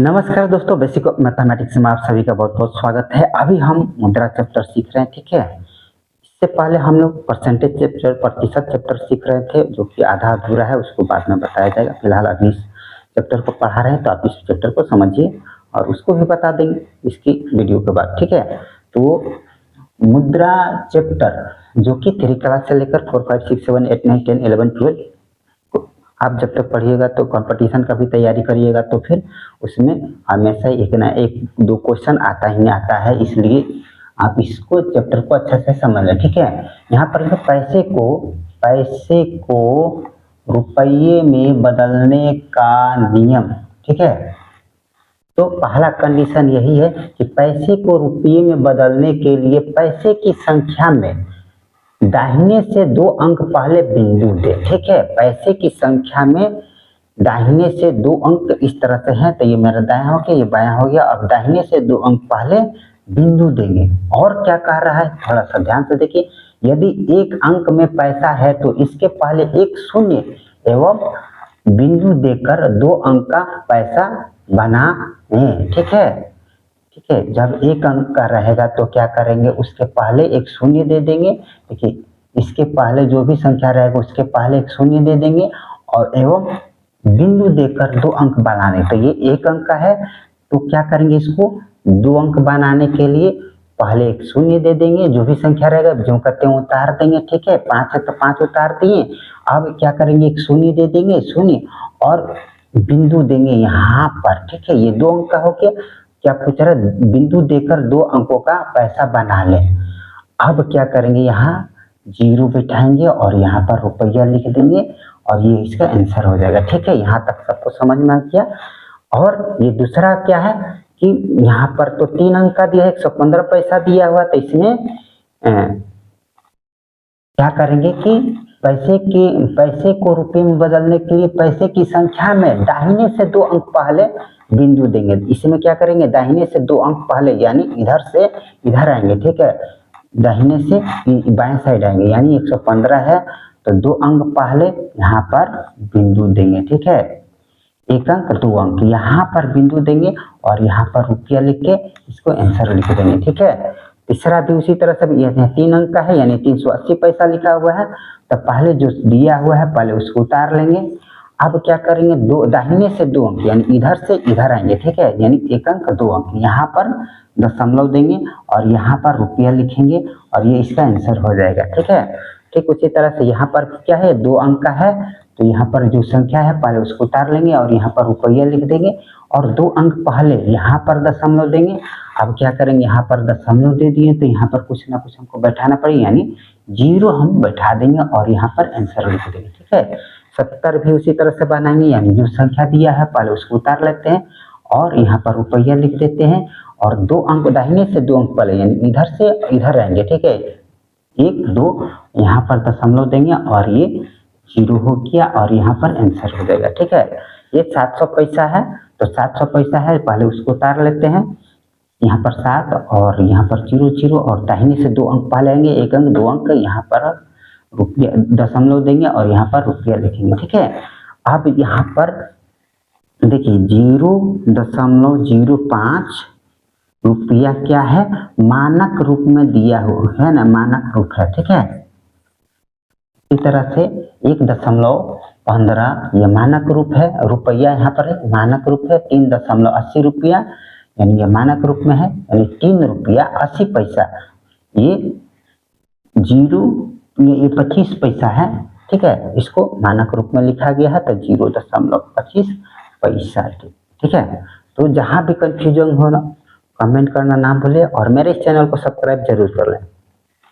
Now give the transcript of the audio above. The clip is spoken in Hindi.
नमस्कार दोस्तों, बेसिक मैथमेटिक्स में आप सभी का बहुत बहुत स्वागत है। अभी हम मुद्रा चैप्टर सीख रहे हैं, ठीक है। इससे पहले हम लोग परसेंटेज चैप्टर, प्रतिशत चैप्टर सीख रहे थे, जो कि आधा अधूरा है, उसको बाद में बताया जाएगा। फिलहाल अभी इस चैप्टर को पढ़ा रहे हैं, तो आप इस चैप्टर को समझिए और उसको भी बता देंगे इसकी वीडियो के बाद, ठीक है। तो मुद्रा चैप्टर जो कि 3 क्लास से लेकर 4, 5, 6, 7, 8, 9, 10, 11, 12 आप जब तक पढ़िएगा तो कंपटीशन का भी तैयारी करिएगा, तो फिर उसमें हमेशा एक ना एक दो क्वेश्चन आता ही आता है। इसलिए आप इसको चैप्टर को अच्छे से समझ लें, ठीक है। यहाँ पर पैसे को रुपये में बदलने का नियम, ठीक है। तो पहला कंडीशन यही है कि पैसे को रुपये में बदलने के लिए पैसे की संख्या में दाहिने से 2 अंक पहले बिंदु दे, ठीक है। पैसे की संख्या में दाहिने से 2 अंक इस तरह से हैं, तो ये मेरा दायां हो गया, ये बायां हो गया। अब दाहिने से 2 अंक पहले बिंदु देंगे। और क्या कह रहा है, थोड़ा सा ध्यान से देखिए। यदि 1 अंक में पैसा है तो इसके पहले एक शून्य एवं बिंदु देकर 2 अंक का पैसा बनाएं, ठीक है। ठीक है, जब 1 अंक का रहेगा तो क्या करेंगे, उसके पहले एक शून्य दे देंगे। देखिए, इसके पहले जो भी संख्या रहेगा उसके पहले एक शून्य दे देंगे और एवं बिंदु देकर 2 अंक बनाने। तो ये 1 अंक का है, तो क्या करेंगे, इसको 2 अंक बनाने के लिए पहले एक शून्य दे देंगे। जो भी संख्या रहेगा जो कहते हैं उतार देंगे, ठीक है। 5 है तो 5 उतार दिए। अब क्या करेंगे, एक शून्य दे देंगे, शून्य और बिंदु देंगे यहाँ पर, ठीक है। ये 2 अंक का हो गया। क्या पूछ रहा है, बिंदु देकर 2 अंकों का पैसा बना ले। अब क्या करेंगे, यहाँ 0 बिठाएंगे और यहाँ पर रुपया लिख देंगे और ये इसका आंसर हो जाएगा, ठीक है। यहाँ तक सबको समझ में आ गया। और ये दूसरा क्या है कि यहाँ पर तो 3 अंक का दिया है, 115 पैसा दिया हुआ, तो इसमें क्या करेंगे कि पैसे को रुपये में बदलने के लिए पैसे की संख्या में दाहिने से 2 अंक पहले बिंदु देंगे। इसमें क्या करेंगे, दाहिने से 2 अंक पहले, यानी इधर से इधर आएंगे, ठीक है। दाहिने से बाएं साइड आएंगे, यानी 115 है तो 2 अंक पहले यहाँ पर बिंदु देंगे, ठीक है। 1 अंक 2 अंक यहाँ पर बिंदु देंगे और यहाँ पर रुपया लिख के इसको आंसर लिख देंगे, ठीक है। तीसरा भी उसी तरह से, 3 अंक का है यानी 380 पैसा लिखा हुआ है, तो पहले जो दिया हुआ है पहले उसको उतार लेंगे। अब क्या करेंगे, दाहिने से 2 अंक यानी इधर से इधर आएंगे, ठीक है। यानी 1 अंक 2 अंक यहाँ पर दशमलव देंगे और यहाँ पर रुपया लिखेंगे और ये इसका आंसर हो जाएगा, ठीक है। ठीक उसी तरह से यहाँ पर क्या है, 2 अंक का है, तो यहाँ पर जो संख्या है पहले उसको उतार लेंगे और यहाँ पर रुपया लिख देंगे और 2 अंक पहले यहाँ पर दशमलव देंगे। अब क्या करेंगे, यहाँ पर दशमलव दे दिए तो यहाँ पर कुछ ना कुछ हमको बैठाना पड़ेगा, यानी 0 हम बैठा देंगे और यहाँ पर आंसर लिख देंगे, ठीक है। 70 भी उसी तरह से बनाएंगे, यानी जो संख्या दिया है पहले उसको उतार लेते हैं और यहाँ पर रुपया लिख देते हैं और 2 अंक दाहिने से 2 अंक पहले यानी इधर से इधर आएंगे, ठीक है। 1, 2 यहाँ पर दशमलव देंगे और ये 0 हो गया और यहाँ पर आंसर हो जाएगा, ठीक है। ये 700 पैसा है, तो 700 पैसा है, पहले उसको उतार लेते हैं। यहाँ पर 7 और यहाँ पर 0, 0 और दाहिने से 2 अंक पहले आएंगे, 1 अंक 2 अंक, यहाँ पर रुपया दशमलव देंगे और यहाँ पर रुपया लिखेंगे, ठीक है। अब यहाँ पर देखिए 0.05 रुपया क्या है, मानक रूप में दिया हुआ है ना, मानक रूप है, ठीक है। इस तरह से 1.15 यह मानक रूप है, रुपया यहाँ पर है, मानक रूप है। 3.80 रुपया यानी ये मानक रूप में है, यानी 3 रुपया 80 पैसा। ये 25 पैसा है, ठीक है। इसको मानक रूप में लिखा गया है, तो 0.25 पैसा, ठीक है। तो जहां भी कंफ्यूजन हो ना, कमेंट करना ना भूले और मेरे इस चैनल को सब्सक्राइब जरूर कर लें।